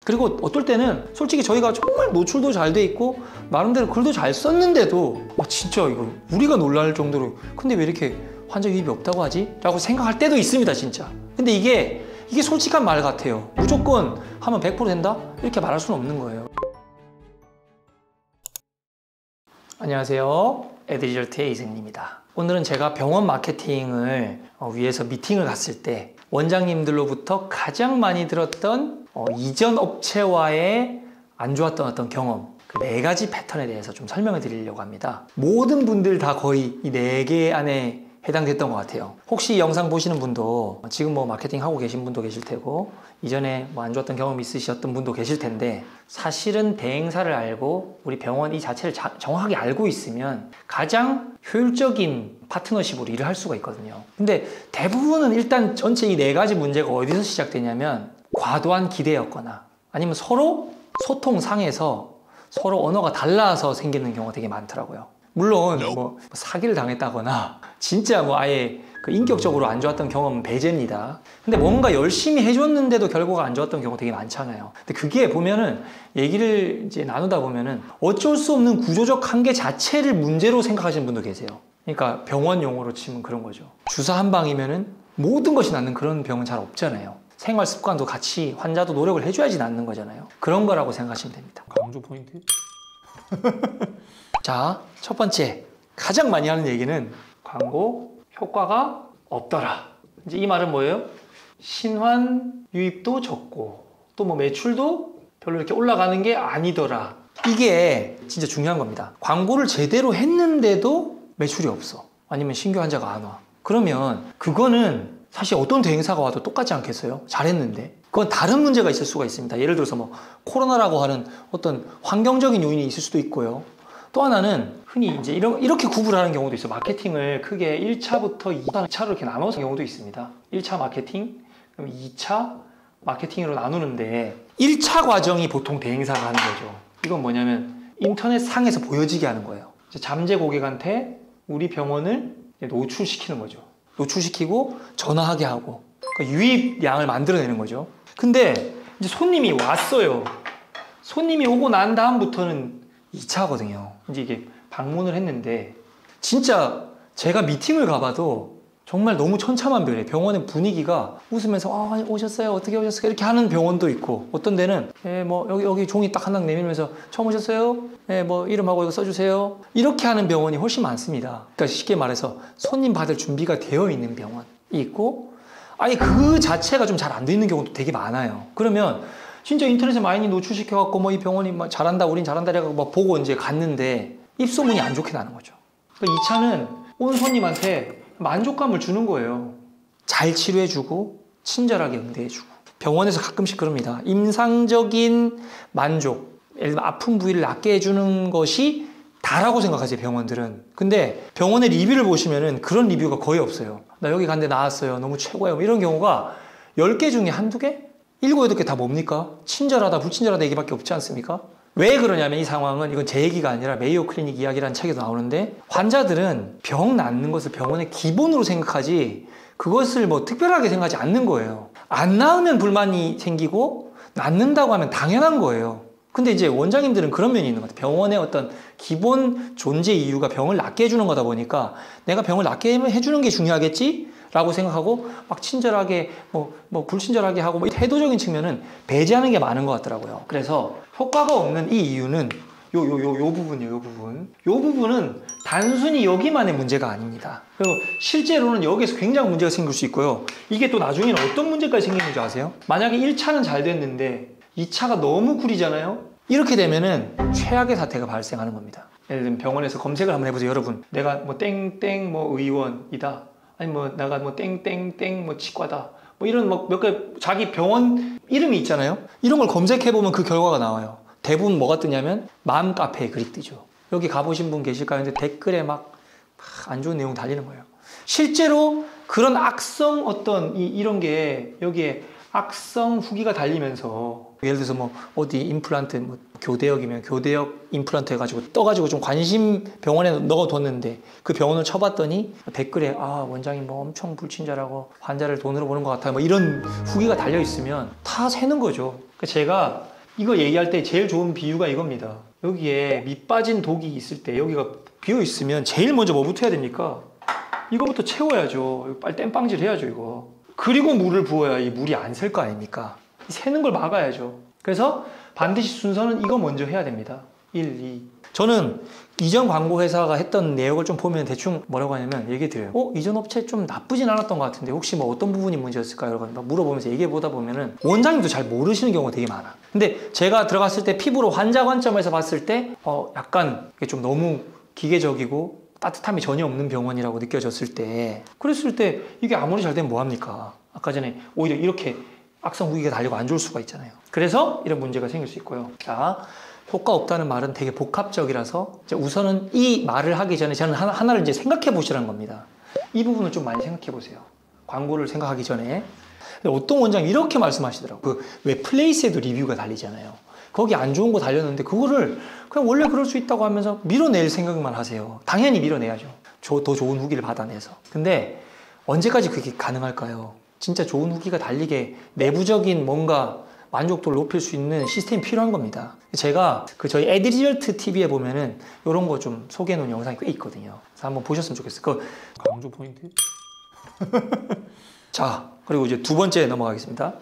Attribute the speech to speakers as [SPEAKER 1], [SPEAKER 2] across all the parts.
[SPEAKER 1] 그리고 어떨 때는 솔직히 저희가 정말 노출도 잘 돼 있고 나름대로 글도 잘 썼는데도 진짜 이거 우리가 놀랄 정도로 근데 왜 이렇게 환자 유입이 없다고 하지? 라고 생각할 때도 있습니다, 진짜. 근데 이게 솔직한 말 같아요. 무조건 하면 100% 된다? 이렇게 말할 수는 없는 거예요. 안녕하세요. 에드리절트의 이승입니다. 오늘은 제가 병원 마케팅을 위해서 미팅을 갔을 때 원장님들로부터 가장 많이 들었던 이전 업체와의 안 좋았던 어떤 경험, 그 4가지 패턴에 대해서 좀 설명을 드리려고 합니다. 모든 분들 다 거의 이 4개 안에 해당됐던 것 같아요. 혹시 이 영상 보시는 분도 지금 마케팅 하고 계신 분도 계실 테고 이전에 안 좋았던 경험이 있으셨던 분도 계실 텐데 사실은 대행사를 알고 우리 병원 이 자체를 정확하게 알고 있으면 가장 효율적인 파트너십으로 일을 할 수가 있거든요. 근데 대부분은 일단 전체 이 4가지 문제가 어디서 시작되냐면 과도한 기대였거나 아니면 서로 소통상에서 서로 언어가 달라서 생기는 경우가 되게 많더라고요. 물론 사기를 당했다거나 진짜 아예 그 인격적으로 안 좋았던 경험은 배제입니다. 근데 뭔가 열심히 해줬는데도 결과가 안 좋았던 경우가 되게 많잖아요. 근데 그게 보면은 얘기를 이제 나누다 보면은 어쩔 수 없는 구조적 한계 자체를 문제로 생각하시는 분도 계세요. 그러니까 병원 용어로 치면 그런 거죠. 주사 한 방이면은 모든 것이 낫는 그런 병은 잘 없잖아요. 생활 습관도 같이 환자도 노력을 해줘야지 낫는 거잖아요. 그런 거라고 생각하시면 됩니다.
[SPEAKER 2] 강조 포인트?
[SPEAKER 1] 자, 첫 번째 가장 많이 하는 얘기는 광고 효과가 없더라. 이제 이 말은 뭐예요? 신환 유입도 적고 또 매출도 별로 이렇게 올라가는 게 아니더라. 이게 진짜 중요한 겁니다. 광고를 제대로 했는데도 매출이 없어. 아니면 신규 환자가 안 와. 그러면 그거는 사실 어떤 대행사가 와도 똑같지 않겠어요? 잘했는데. 그건 다른 문제가 있을 수가 있습니다. 예를 들어서 코로나라고 하는 어떤 환경적인 요인이 있을 수도 있고요. 또 하나는 흔히 이제 이렇게 구분하는 경우도 있어요. 마케팅을 크게 1차부터 2차로 이렇게 나눠서 경우도 있습니다. 1차 마케팅, 그럼 2차 마케팅으로 나누는데 1차 과정이 보통 대행사가 하는 거죠. 이건 뭐냐면 인터넷 상에서 보여지게 하는 거예요. 잠재 고객한테 우리 병원을 노출시키는 거죠. 노출시키고 전화하게 하고 그러니까 유입량을 만들어내는 거죠. 근데 이제 손님이 왔어요. 손님이 오고 난 다음부터는 2차거든요. 이제 이게 방문을 했는데 진짜 제가 미팅을 가봐도 정말 너무 천차만별이에요. 병원의 분위기가 웃으면서 오셨어요? 어떻게 오셨어요? 이렇게 하는 병원도 있고 어떤 데는 여기 종이 딱 한 장 내밀면서 처음 오셨어요? 이름하고 이거 써주세요. 이렇게 하는 병원이 훨씬 많습니다. 그러니까 쉽게 말해서 손님 받을 준비가 되어 있는 병원이 있고 아예 그 자체가 좀 잘 안 돼 있는 경우도 되게 많아요. 그러면 진짜 인터넷에 많이 노출시켜갖고 이 병원이 잘한다, 우린 잘한다 해갖고 보고 이제 갔는데 입소문이 안 좋게 나는 거죠. 그러니까 2차는 온 손님한테 만족감을 주는 거예요. 잘 치료해주고 친절하게 응대해주고 병원에서 가끔씩 그럽니다. 임상적인 만족, 예를 들면 아픈 부위를 낫게 해주는 것이 다라고 생각하세요, 병원들은. 근데 병원의 리뷰를 보시면은 그런 리뷰가 거의 없어요. 나 여기 갔는데 나았어요. 너무 최고예요. 이런 경우가 10개 중에 한두 개? 7, 8개 다 뭡니까? 친절하다, 불친절하다 얘기밖에 없지 않습니까? 왜 그러냐면 이 상황은 이건 제 얘기가 아니라 메이오 클리닉 이야기라는 책에도 나오는데 환자들은 병 낫는 것을 병원의 기본으로 생각하지 그것을 특별하게 생각하지 않는 거예요. 안 나으면 불만이 생기고 낫는다고 하면 당연한 거예요. 근데 이제 원장님들은 그런 면이 있는 것 같아요. 병원의 어떤 기본 존재 이유가 병을 낫게 해주는 거다 보니까 내가 병을 낫게 해주는 게 중요하겠지? 라고 생각하고 친절하게 불친절하게 하고 태도적인 측면은 배제하는 게 많은 것 같더라고요. 그래서 효과가 없는 이 이유는 요 부분이에요. 요 부분은 단순히 여기만의 문제가 아닙니다. 그리고 실제로는 여기에서 굉장히 문제가 생길 수 있고요. 이게 또 나중에는 어떤 문제까지 생기는 줄 아세요? 만약에 1차는 잘 됐는데 2차가 너무 구리잖아요? 이렇게 되면은 최악의 사태가 발생하는 겁니다. 예를 들면 병원에서 검색을 한번 해보세요. 여러분 내가 땡땡 의원이다. 아니 내가 땡땡땡 치과다. 이런 몇 개 자기 병원 이름이 있잖아요. 이런 걸 검색해보면 그 결과가 나와요. 대부분 뭐가 뜨냐면 맘 카페에 글이 뜨죠. 여기 가보신 분 계실까요? 근데 댓글에 안 좋은 내용 달리는 거예요. 실제로 그런 악성 이런 게 여기에 악성 후기가 달리면서 예를 들어서 어디 임플란트 교대역이면 교대역 임플란트 해가지고 떠가지고 좀 관심 병원에 넣어뒀는데 그 병원을 쳐봤더니 댓글에 원장님 엄청 불친절하고 환자를 돈으로 보는 것 같아요 이런 후기가 달려있으면 다 새는 거죠. 제가 이거 얘기할 때 제일 좋은 비유가 이겁니다. 여기에 밑 빠진 독이 있을 때 여기가 비어 있으면 제일 먼저 뭐부터 해야 됩니까? 이거부터 채워야죠. 빨리 땜빵질 해야죠, 이거. 그리고 물을 부어야 이 물이 안 셀 거 아닙니까? 새는 걸 막아야죠. 그래서 반드시 순서는 이거 먼저 해야 됩니다. 1, 2. 저는 이전 광고 회사가 했던 내역을 좀 보면 대충 뭐라고 하냐면 얘기 드려요. 이전 업체 좀 나쁘진 않았던 것 같은데 혹시 뭐 어떤 부분이 문제였을까요? 여러분 막 물어보면서 얘기해 보다 보면은 원장님도 잘 모르시는 경우가 되게 많아. 근데 제가 들어갔을 때 피부로 환자 관점에서 봤을 때 약간 이게 좀 너무 기계적이고 따뜻함이 전혀 없는 병원이라고 느껴졌을 때, 그랬을 때 이게 아무리 잘 되면 뭐합니까? 아까 전에 오히려 이렇게 악성 후기가 달리고 안 좋을 수가 있잖아요. 그래서 이런 문제가 생길 수 있고요. 자, 효과 없다는 말은 되게 복합적이라서 우선은 이 말을 하기 전에 저는 하나를 이제 생각해 보시라는 겁니다. 이 부분을 좀 많이 생각해 보세요. 광고를 생각하기 전에. 어떤 원장이 이렇게 말씀하시더라고요. 왜 플레이스에도 리뷰가 달리잖아요. 거기 안 좋은 거 달렸는데 그거를 그냥 원래 그럴 수 있다고 하면서 밀어낼 생각만 하세요. 당연히 밀어내야죠. 더 좋은 후기를 받아내서. 근데 언제까지 그게 가능할까요? 진짜 좋은 후기가 달리게 내부적인 뭔가 만족도를 높일 수 있는 시스템이 필요한 겁니다. 제가 저희 에드리얼트 TV에 보면은 이런 거 좀 소개해 놓은 영상이 꽤 있거든요. 그래서 한번 보셨으면 좋겠어요. 그 강조 포인트. 자, 그리고 이제 두 번째 넘어가겠습니다.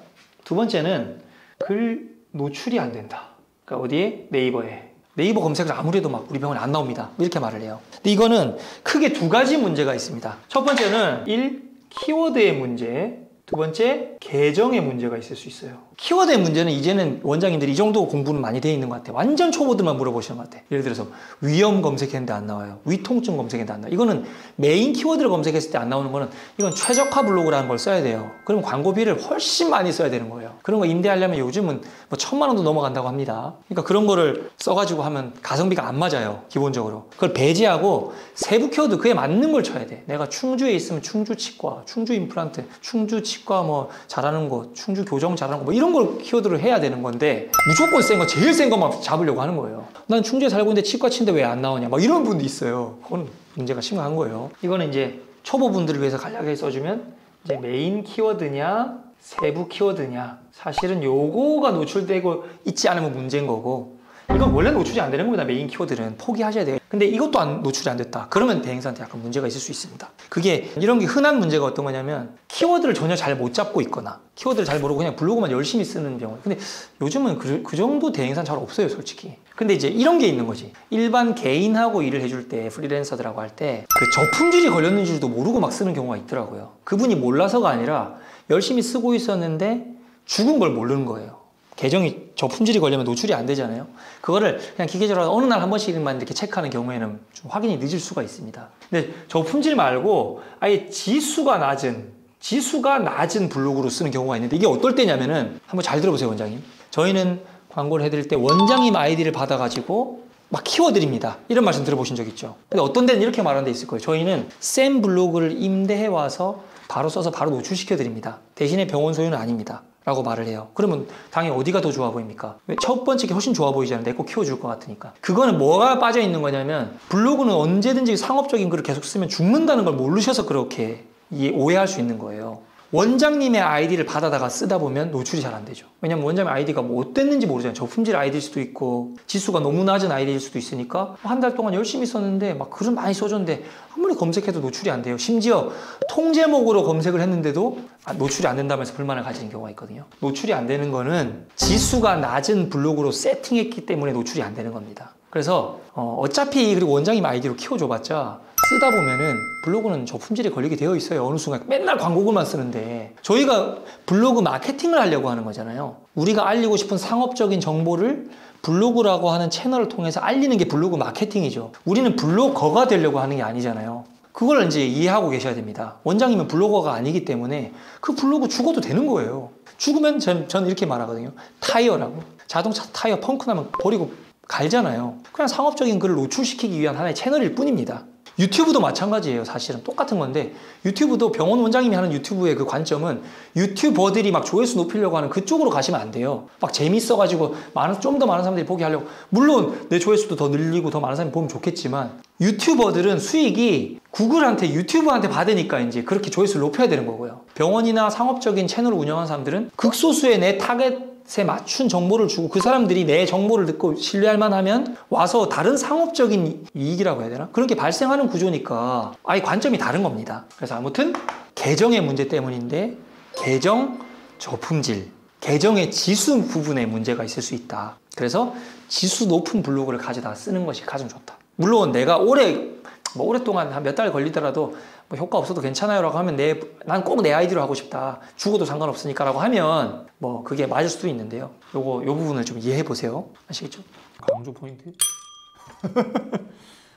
[SPEAKER 1] 두 번째는 글 노출이 안 된다. 그러니까 어디에? 네이버에. 네이버 검색을 아무래도 막 우리 병원에 안 나옵니다. 이렇게 말을 해요. 근데 이거는 크게 두 가지 문제가 있습니다. 첫 번째는 1. 키워드의 문제. 두 번째, 계정의 문제가 있을 수 있어요. 키워드의 문제는 이제는 원장님들이 이 정도 공부는 많이 돼 있는 것 같아요. 완전 초보들만 물어보시는 것 같아요. 예를 들어서 위염 검색했는데 안 나와요. 위통증 검색했는데 안 나와요. 이거는 메인 키워드를 검색했을 때 안 나오는 거는 이건 최적화 블로그라는 걸 써야 돼요. 그럼 광고비를 훨씬 많이 써야 되는 거예요. 그런 거 임대하려면 요즘은 뭐 1,000만 원도 넘어간다고 합니다. 그러니까 그런 거를 써가지고 하면 가성비가 안 맞아요. 기본적으로. 그걸 배제하고 세부 키워드 그에 맞는 걸 쳐야 돼. 내가 충주에 있으면 충주 치과, 충주 임플란트, 충주 치과 뭐 잘하는 거, 충주 교정 잘하는 거 뭐 이런 걸 키워드를 해야 되는 건데 무조건 센 거, 제일 센 것만 잡으려고 하는 거예요. 난 충주에 살고 있는데 치과 치는데 왜 안 나오냐 막 이런 분도 있어요. 그건 문제가 심각한 거예요. 이거는 이제 초보분들을 위해서 간략하게 써주면 이제 메인 키워드냐 세부 키워드냐, 사실은 요거가 노출되고 있지 않으면 문제인 거고, 이건 원래 노출이 안 되는 겁니다. 메인 키워드는 포기하셔야 돼요. 근데 이것도 노출이 안 됐다. 그러면 대행사한테 약간 문제가 있을 수 있습니다. 그게 이런 게 흔한 문제가 어떤 거냐면 키워드를 전혀 잘 못 잡고 있거나 키워드를 잘 모르고 그냥 블로그만 열심히 쓰는 경우. 근데 요즘은 그 정도 대행사는 잘 없어요, 솔직히. 근데 이제 이런 게 있는 거지. 일반 개인하고 일을 해줄 때, 프리랜서들하고 할 때 그 저품질이 걸렸는지도 모르고 막 쓰는 경우가 있더라고요. 그분이 몰라서가 아니라 열심히 쓰고 있었는데 죽은 걸 모르는 거예요. 계정이 저품질이 걸리면 노출이 안 되잖아요. 그거를 그냥 기계적으로 어느 날 한 번씩만 이렇게 체크하는 경우에는 좀 확인이 늦을 수가 있습니다. 근데 저품질 말고 아예 지수가 낮은 블로그로 쓰는 경우가 있는데, 이게 어떨 때냐면은 한번 잘 들어보세요, 원장님. 저희는 광고를 해드릴 때 원장님 아이디를 받아가지고 막 키워드립니다. 이런 말씀 들어보신 적 있죠? 근데 어떤 데는 이렇게 말하는 데 있을 거예요. 저희는 쌤 블로그를 임대해 와서 바로 써서 바로 노출시켜 드립니다. 대신에 병원 소유는 아닙니다. 라고 말을 해요. 그러면 당연히 어디가 더 좋아 보입니까? 왜? 첫 번째 게 훨씬 좋아 보이잖아요. 내 거 키워줄 것 같으니까. 그거는 뭐가 빠져 있는 거냐면, 블로그는 언제든지 상업적인 글을 계속 쓰면 죽는다는 걸 모르셔서 그렇게 오해할 수 있는 거예요. 원장님의 아이디를 받아다가 쓰다 보면 노출이 잘 안 되죠. 왜냐면 원장님 아이디가 뭐 어땠는지 모르잖아요. 저품질 아이디일 수도 있고 지수가 너무 낮은 아이디일 수도 있으니까 한 달 동안 열심히 썼는데 막 글은 많이 써줬는데 아무리 검색해도 노출이 안 돼요. 심지어 통제목으로 검색을 했는데도 노출이 안 된다면서 불만을 가지는 경우가 있거든요. 노출이 안 되는 거는 지수가 낮은 블로그로 세팅했기 때문에 노출이 안 되는 겁니다. 그래서 어차피 그리고 원장님 아이디로 키워줘봤자 쓰다 보면은 블로그는 저품질이 걸리게 되어 있어요. 어느 순간 맨날 광고글만 쓰는데, 저희가 블로그 마케팅을 하려고 하는 거잖아요. 우리가 알리고 싶은 상업적인 정보를 블로그라고 하는 채널을 통해서 알리는 게 블로그 마케팅이죠. 우리는 블로거가 되려고 하는 게 아니잖아요. 그걸 이제 이해하고 계셔야 됩니다. 원장님은 블로거가 아니기 때문에 그 블로그 죽어도 되는 거예요. 죽으면 저는 이렇게 말하거든요. 타이어라고. 자동차 타이어 펑크 나면 버리고 갈잖아요. 그냥 상업적인 글을 노출시키기 위한 하나의 채널일 뿐입니다. 유튜브도 마찬가지예요. 사실은 똑같은 건데, 유튜브도 병원 원장님이 하는 유튜브의 그 관점은 유튜버들이 막 조회수 높이려고 하는 그쪽으로 가시면 안 돼요. 막 재밌어가지고 좀 더 많은 사람들이 보게 하려고, 물론 내 조회수도 더 늘리고 더 많은 사람이 보면 좋겠지만, 유튜버들은 수익이 구글한테, 유튜브한테 받으니까 이제 그렇게 조회수를 높여야 되는 거고요. 병원이나 상업적인 채널을 운영하는 사람들은 극소수의 내 타겟 것에 맞춘 정보를 주고 그 사람들이 내 정보를 듣고 신뢰할 만하면 와서 다른 상업적인 이익이라고 해야 되나? 그런 게 발생하는 구조니까 아예 관점이 다른 겁니다. 그래서 아무튼 계정의 문제 때문인데 계정 저품질, 계정의 지수 부분에 문제가 있을 수 있다. 그래서 지수 높은 블로그를 가져다 쓰는 것이 가장 좋다. 물론 내가 오랫동안 한 몇 달 걸리더라도 뭐 효과 없어도 괜찮아요 라고 하면 난 꼭 내 아이디로 하고 싶다. 죽어도 상관없으니까 라고 하면 뭐 그게 맞을 수도 있는데요. 요 부분을 좀 이해해 보세요. 아시겠죠? 강조 포인트.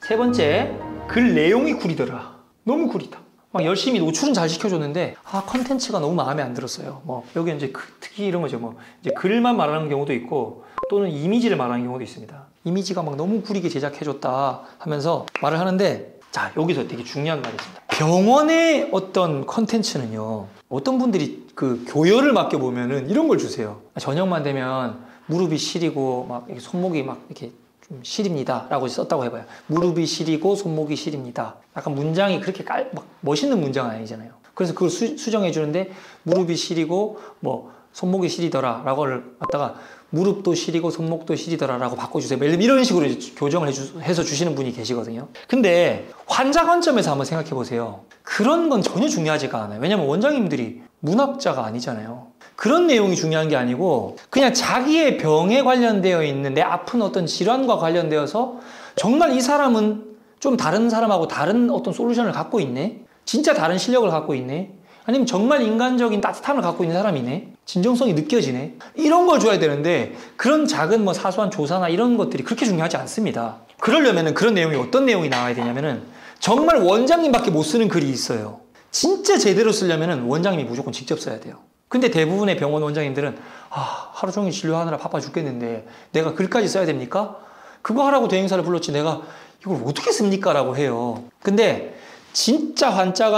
[SPEAKER 1] 세 번째, 글 내용이 구리더라. 너무 구리다. 막 열심히 노출은 잘 시켜줬는데 컨텐츠가 너무 마음에 안 들었어요. 뭐 여기 이제 특히 이런 거죠. 뭐 이제 글만 말하는 경우도 있고 또는 이미지를 말하는 경우도 있습니다. 이미지가 막 너무 구리게 제작해줬다 하면서 말을 하는데 자, 여기서 되게 중요한 말이 있습니다. 병원의 어떤 컨텐츠는요, 어떤 분들이 그 교열을 맡겨보면은 이런 걸 주세요. 저녁만 되면 무릎이 시리고 막 이렇게 손목이 막 이렇게 좀 시립니다 라고 썼다고 해봐요. 무릎이 시리고 손목이 시립니다. 약간 문장이 그렇게 막 멋있는 문장은 아니잖아요. 그래서 그걸 수정해 주는데 무릎이 시리고 뭐 손목이 시리더라 라고를 갖다가 무릎도 시리고 손목도 시리더라 라고 바꿔주세요. 이런 식으로 교정을 해서 주시는 분이 계시거든요. 근데 환자 관점에서 한번 생각해 보세요. 그런 건 전혀 중요하지가 않아요. 왜냐면 원장님들이 문학자가 아니잖아요. 그런 내용이 중요한 게 아니고 그냥 자기의 병에 관련되어 있는 내 아픈 어떤 질환과 관련되어서 정말 이 사람은 좀 다른 사람하고 다른 어떤 솔루션을 갖고 있네? 진짜 다른 실력을 갖고 있네? 아니면 정말 인간적인 따뜻함을 갖고 있는 사람이네? 진정성이 느껴지네? 이런 걸 줘야 되는데 그런 작은 뭐 사소한 조사나 이런 것들이 그렇게 중요하지 않습니다. 그러려면은 그런 내용이 어떤 내용이 나와야 되냐면은 정말 원장님밖에 못 쓰는 글이 있어요. 진짜 제대로 쓰려면은 원장님이 무조건 직접 써야 돼요. 근데 대부분의 병원 원장님들은 하루 종일 진료하느라 바빠 죽겠는데 내가 글까지 써야 됩니까? 그거 하라고 대행사를 불렀지 내가 이걸 어떻게 씁니까? 라고 해요. 근데 진짜 환자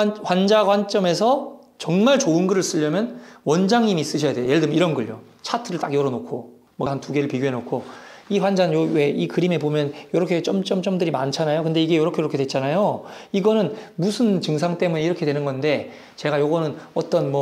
[SPEAKER 1] 관점에서 정말 좋은 글을 쓰려면 원장님이 쓰셔야 돼요. 예를 들면 이런 글요. 차트를 딱 열어놓고 뭐 한 두 개를 비교해놓고 이 환자는 왜 이 그림에 보면 이렇게 점점점들이 많잖아요. 근데 이게 이렇게 됐잖아요. 이거는 무슨 증상 때문에 이렇게 되는 건데 제가 요거는 어떤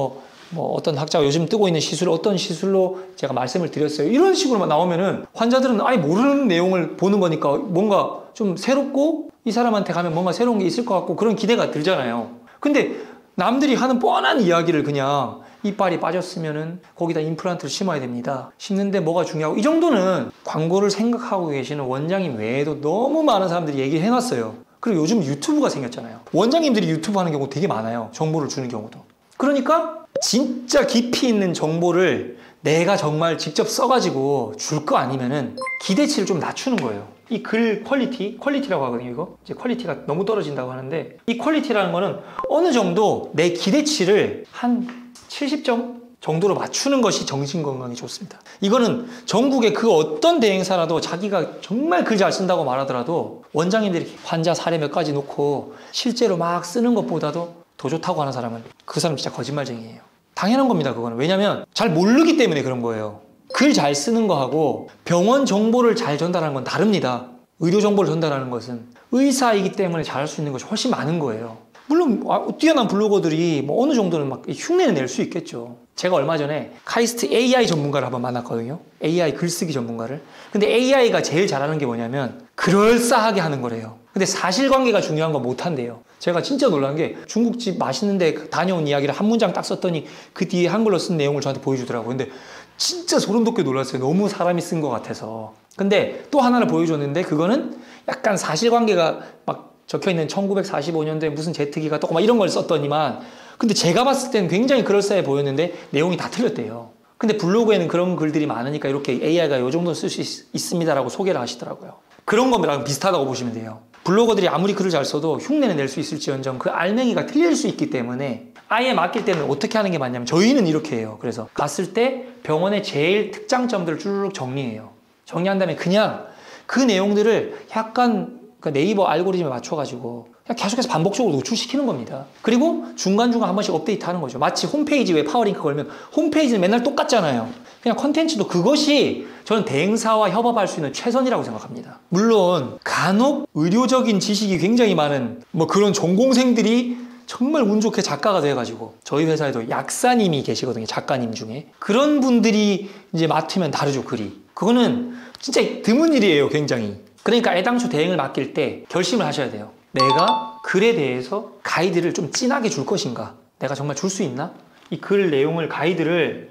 [SPEAKER 1] 어떤 학자가 요즘 뜨고 있는 시술 어떤 시술로 제가 말씀을 드렸어요. 이런 식으로만 나오면은 환자들은 아예 모르는 내용을 보는 거니까 뭔가 좀 새롭고 이 사람한테 가면 뭔가 새로운 게 있을 것 같고 그런 기대가 들잖아요. 근데 남들이 하는 뻔한 이야기를 그냥 이빨이 빠졌으면은 거기다 임플란트를 심어야 됩니다. 심는데 뭐가 중요하고 이 정도는 광고를 생각하고 계시는 원장님 외에도 너무 많은 사람들이 얘기를 해놨어요. 그리고 요즘 유튜브가 생겼잖아요. 원장님들이 유튜브 하는 경우 되게 많아요. 정보를 주는 경우도. 그러니까 진짜 깊이 있는 정보를 내가 정말 직접 써가지고 줄 거 아니면은 기대치를 좀 낮추는 거예요. 이 글 퀄리티라고 하거든요. 이거 이제 퀄리티가 너무 떨어진다고 하는데 이 퀄리티라는 거는 어느 정도 내 기대치를 한 70점 정도로 맞추는 것이 정신건강에 좋습니다. 이거는 전국의 그 어떤 대행사라도 자기가 정말 글 잘 쓴다고 말하더라도 원장님들이 환자 사례 몇 가지 놓고 실제로 막 쓰는 것보다도 더 좋다고 하는 사람은 그 사람 진짜 거짓말쟁이에요. 당연한 겁니다. 그거는. 왜냐면 잘 모르기 때문에 그런 거예요. 글 잘 쓰는 거하고 병원 정보를 잘 전달하는 건 다릅니다. 의료 정보를 전달하는 것은 의사이기 때문에 잘할 수 있는 것이 훨씬 많은 거예요. 물론 뛰어난 블로거들이 뭐 어느 정도는 막 흉내는 낼 수 있겠죠. 제가 얼마 전에 카이스트 AI 전문가를 한번 만났거든요. AI 글쓰기 전문가를. 근데 AI가 제일 잘하는 게 뭐냐면 그럴싸하게 하는 거래요. 근데 사실관계가 중요한 건 못한대요. 제가 진짜 놀란 게 중국집 맛있는 데 다녀온 이야기를 한 문장 딱 썼더니 그 뒤에 한글로 쓴 내용을 저한테 보여주더라고요. 근데 진짜 소름 돋게 놀랐어요. 너무 사람이 쓴 것 같아서. 근데 또 하나를 보여줬는데 그거는 약간 사실관계가 막 적혀있는 1945년도에 무슨 제트기가 또 막 이런 걸 썼더니만 근데 제가 봤을 때는 굉장히 그럴싸해 보였는데 내용이 다 틀렸대요. 근데 블로그에는 그런 글들이 많으니까 이렇게 AI가 이 정도는 쓸 수 있습니다라고 소개를 하시더라고요. 그런 거랑 비슷하다고 보시면 돼요. 블로거들이 아무리 글을 잘 써도 흉내는 낼 수 있을지언정 그 알맹이가 틀릴 수 있기 때문에 아예 맡길 때는 어떻게 하는 게 맞냐면 저희는 이렇게 해요. 그래서 갔을 때 병원의 제일 특장점들을 쭈르륵 정리해요. 정리한 다음에 그냥 그 내용들을 약간 네이버 알고리즘에 맞춰가지고 그냥 계속해서 반복적으로 노출시키는 겁니다. 그리고 중간중간 한 번씩 업데이트하는 거죠. 마치 홈페이지 왜 파워링크 걸면 홈페이지는 맨날 똑같잖아요. 그냥 컨텐츠도 그것이 저는 대행사와 협업할 수 있는 최선이라고 생각합니다. 물론 간혹 의료적인 지식이 굉장히 많은 뭐 그런 전공생들이 정말 운 좋게 작가가 돼가지고 저희 회사에도 약사님이 계시거든요. 작가님 중에. 그런 분들이 이제 맡으면 다르죠, 글이. 그거는 진짜 드문 일이에요, 굉장히. 그러니까 애당초 대행을 맡길 때 결심을 하셔야 돼요. 내가 글에 대해서 가이드를 좀 진하게 줄 것인가? 내가 정말 줄 수 있나? 이 글 내용을 가이드를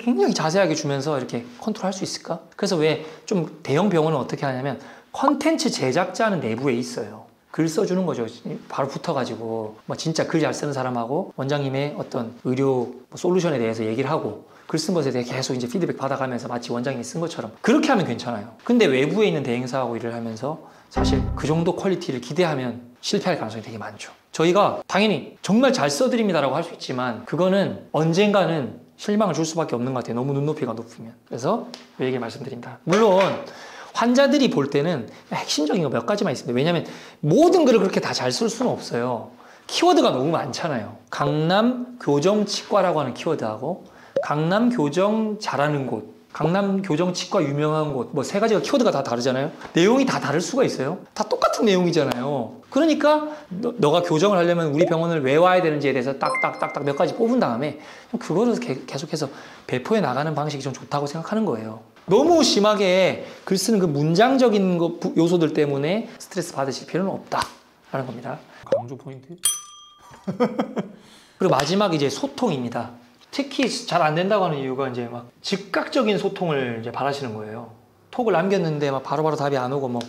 [SPEAKER 1] 굉장히 자세하게 주면서 이렇게 컨트롤할 수 있을까? 그래서 왜 좀 대형 병원은 어떻게 하냐면 컨텐츠 제작자는 내부에 있어요. 글 써주는 거죠. 바로 붙어가지고 뭐 진짜 글 잘 쓰는 사람하고 원장님의 어떤 의료 솔루션에 대해서 얘기를 하고 글 쓴 것에 대해 계속 이제 피드백 받아가면서 마치 원장님이 쓴 것처럼 그렇게 하면 괜찮아요. 근데 외부에 있는 대행사하고 일을 하면서 사실 그 정도 퀄리티를 기대하면 실패할 가능성이 되게 많죠. 저희가 당연히 정말 잘 써드립니다라고 할 수 있지만 그거는 언젠가는 실망을 줄 수밖에 없는 것 같아요. 너무 눈높이가 높으면. 그래서 이 얘기 말씀드린다. 물론 환자들이 볼 때는 핵심적인 거 몇 가지만 있습니다. 왜냐하면 모든 글을 그렇게 다 잘 쓸 수는 없어요. 키워드가 너무 많잖아요. 강남 교정치과라고 하는 키워드하고 강남 교정 잘하는 곳, 강남 교정치과 유명한 곳, 뭐 세 가지가 키워드가 다 다르잖아요. 내용이 다 다를 수가 있어요. 다 똑같은 내용이잖아요. 그러니까 너가 교정을 하려면 우리 병원을 왜 와야 되는지에 대해서 딱딱딱딱 몇 가지 뽑은 다음에 그거를 계속해서 배포해 나가는 방식이 좀 좋다고 생각하는 거예요. 너무 심하게 글 쓰는 그 문장적인 요소들 때문에 스트레스 받으실 필요는 없다라는 겁니다. 강조 포인트. 그리고 마지막 이제 소통입니다. 특히 잘 안 된다고 하는 이유가 이제 막 즉각적인 소통을 이제 바라시는 거예요. 톡을 남겼는데 막 바로바로 답이 안 오고 뭐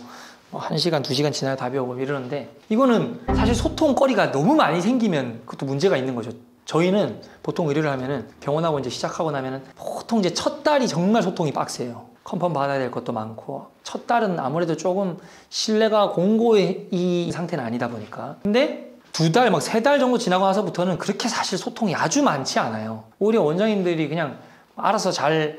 [SPEAKER 1] 1시간, 2시간 지나야 답이 오고 이러는데 이거는 사실 소통거리가 너무 많이 생기면 그것도 문제가 있는 거죠. 저희는 보통 의뢰를 하면은 병원하고 이제 시작하고 나면은 보통 이제 첫 달이 정말 소통이 빡세요. 컨펌 받아야 될 것도 많고 첫 달은 아무래도 조금 신뢰가 공고의 이 상태는 아니다 보니까 근데 2달, 막 3달 정도 지나고 나서부터는 그렇게 사실 소통이 아주 많지 않아요. 오히려 원장님들이 그냥 알아서 잘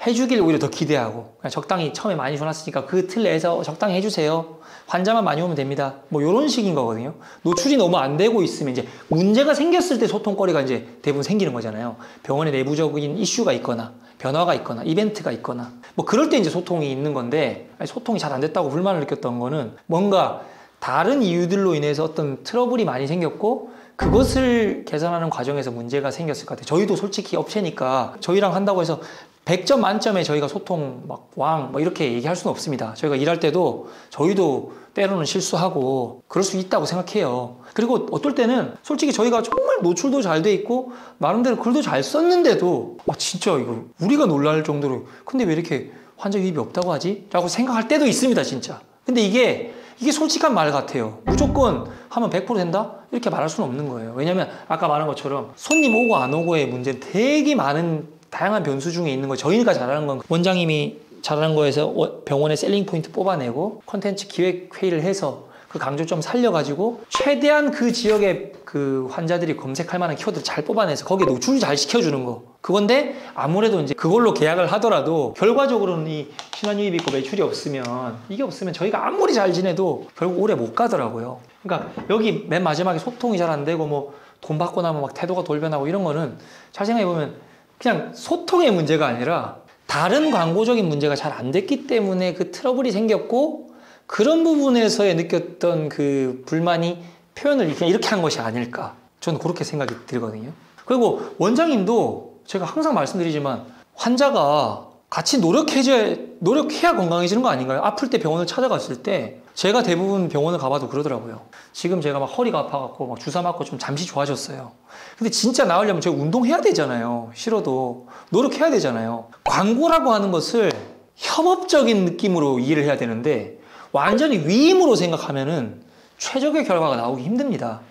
[SPEAKER 1] 해주길 오히려 더 기대하고 그냥 적당히 처음에 많이 줘놨으니까 그 틀 내에서 적당히 해주세요. 환자만 많이 오면 됩니다. 뭐 이런 식인 거거든요. 노출이 너무 안 되고 있으면 이제 문제가 생겼을 때 소통거리가 이제 대부분 생기는 거잖아요. 병원에 내부적인 이슈가 있거나 변화가 있거나 이벤트가 있거나 뭐 그럴 때 이제 소통이 있는 건데 소통이 잘 안 됐다고 불만을 느꼈던 거는 뭔가 다른 이유들로 인해서 어떤 트러블이 많이 생겼고 그것을 개선하는 과정에서 문제가 생겼을 것 같아요. 저희도 솔직히 업체니까 저희랑 한다고 해서 100점 만점에 저희가 소통 막 왕 뭐 이렇게 얘기할 수는 없습니다. 저희가 일할 때도 저희도 때로는 실수하고 그럴 수 있다고 생각해요. 그리고 어떨 때는 솔직히 저희가 정말 노출도 잘 돼 있고 나름대로 글도 잘 썼는데도 진짜 이거 우리가 놀랄 정도로 근데 왜 이렇게 환자 유입이 없다고 하지? 라고 생각할 때도 있습니다, 진짜. 근데 이게 솔직한 말 같아요. 무조건 하면 100% 된다? 이렇게 말할 수는 없는 거예요. 왜냐면 아까 말한 것처럼 손님 오고 안 오고의 문제는 되게 많은 다양한 변수 중에 있는 거. 저희가 잘하는 건 원장님이 잘하는 거에서 병원의 셀링 포인트 뽑아내고 컨텐츠 기획 회의를 해서 그 강조점 살려가지고 최대한 그 지역의 그 환자들이 검색할 만한 키워드를 잘 뽑아내서 거기에 노출 잘 시켜주는 거. 그건데 아무래도 이제 그걸로 계약을 하더라도 결과적으로는 이 신환 유입이 있고 매출이 없으면 이게 없으면 저희가 아무리 잘 지내도 결국 오래 못 가더라고요. 그러니까 여기 맨 마지막에 소통이 잘 안 되고 뭐 돈 받고 나면 막 태도가 돌변하고 이런 거는 잘 생각해보면 그냥 소통의 문제가 아니라 다른 광고적인 문제가 잘 안 됐기 때문에 그 트러블이 생겼고 그런 부분에서의 느꼈던 그 불만이 표현을 그냥 이렇게 한 것이 아닐까. 저는 그렇게 생각이 들거든요. 그리고 원장님도 제가 항상 말씀드리지만 환자가 같이 노력해야 건강해지는 거 아닌가요? 아플 때 병원을 찾아갔을 때 제가 대부분 병원을 가봐도 그러더라고요. 지금 제가 막 허리가 아파갖고 막 주사 맞고 좀 잠시 좋아졌어요. 근데 진짜 나으려면 제가 운동해야 되잖아요. 싫어도 노력해야 되잖아요. 광고라고 하는 것을 협업적인 느낌으로 이해를 해야 되는데 완전히 위임으로 생각하면은 최적의 결과가 나오기 힘듭니다.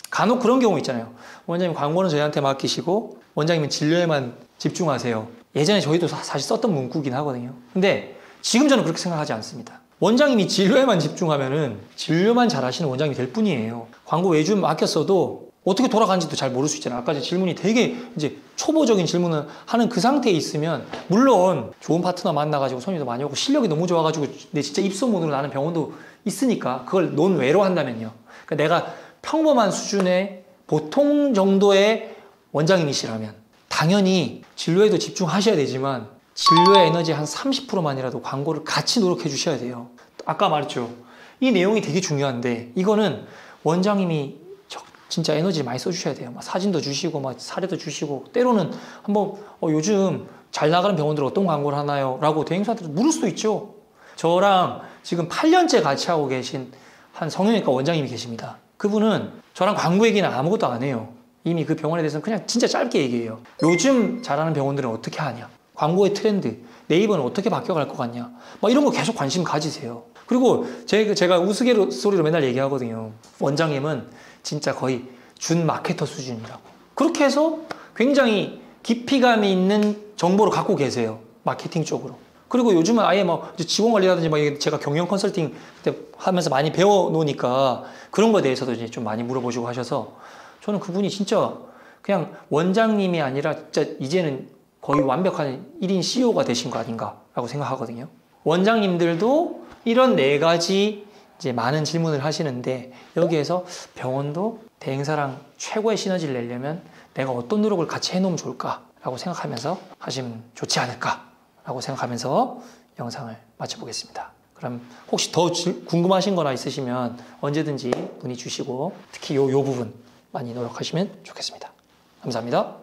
[SPEAKER 1] 간혹 그런 경우 있잖아요. 원장님 광고는 저희한테 맡기시고 원장님은 진료에만 집중하세요. 예전에 저희도 사실 썼던 문구긴 하거든요. 근데 지금 저는 그렇게 생각하지 않습니다. 원장님이 진료에만 집중하면은 진료만 잘하시는 원장님이 될 뿐이에요. 광고 외주 맡겼어도 어떻게 돌아가는지도 잘 모를 수 있잖아요. 아까 질문이 되게 이제 초보적인 질문을 하는 그 상태에 있으면 물론 좋은 파트너 만나가지고 손님도 많이 오고 실력이 너무 좋아가지고 내 진짜 입소문으로 나는 병원도 있으니까 그걸 논외로 한다면요. 그러니까 내가 평범한 수준의 보통 정도의 원장님이시라면 당연히 진료에도 집중하셔야 되지만 진료의 에너지 한 30%만이라도 광고를 같이 노력해 주셔야 돼요. 아까 말했죠. 이 내용이 되게 중요한데 이거는 원장님이 진짜 에너지를 많이 써주셔야 돼요. 막 사진도 주시고, 막 사례도 주시고, 때로는 한번 요즘 잘 나가는 병원들 어떤 광고를 하나요? 라고 대행사한테 물을 수도 있죠. 저랑 지금 8년째 같이 하고 계신 한 성형외과 원장님이 계십니다. 그분은 저랑 광고 얘기는 아무것도 안 해요. 이미 그 병원에 대해서는 그냥 진짜 짧게 얘기해요. 요즘 잘하는 병원들은 어떻게 하냐? 광고의 트렌드, 네이버는 어떻게 바뀌어갈 것 같냐? 막 이런 거 계속 관심 가지세요. 그리고 제가 우스갯소리로 맨날 얘기하거든요. 원장님은 진짜 거의 준 마케터 수준이라고. 그렇게 해서 굉장히 깊이감이 있는 정보를 갖고 계세요. 마케팅 쪽으로. 그리고 요즘은 아예 뭐 직원 관리라든지 막 제가 경영 컨설팅 하면서 많이 배워 놓으니까 그런 거에 대해서도 이제 좀 많이 물어보시고 하셔서 저는 그분이 진짜 그냥 원장님이 아니라 진짜 이제는 거의 완벽한 1인 CEO가 되신 거 아닌가라고 생각하거든요. 원장님들도 이런 4가지 이제 많은 질문을 하시는데 여기에서 병원도 대행사랑 최고의 시너지를 내려면 내가 어떤 노력을 같이 해놓으면 좋을까라고 생각하면서 하시면 좋지 않을까라고 생각하면서 영상을 마쳐보겠습니다. 그럼 혹시 더 궁금하신 거나 있으시면 언제든지 문의 주시고 특히 요 부분 많이 노력하시면 좋겠습니다. 감사합니다.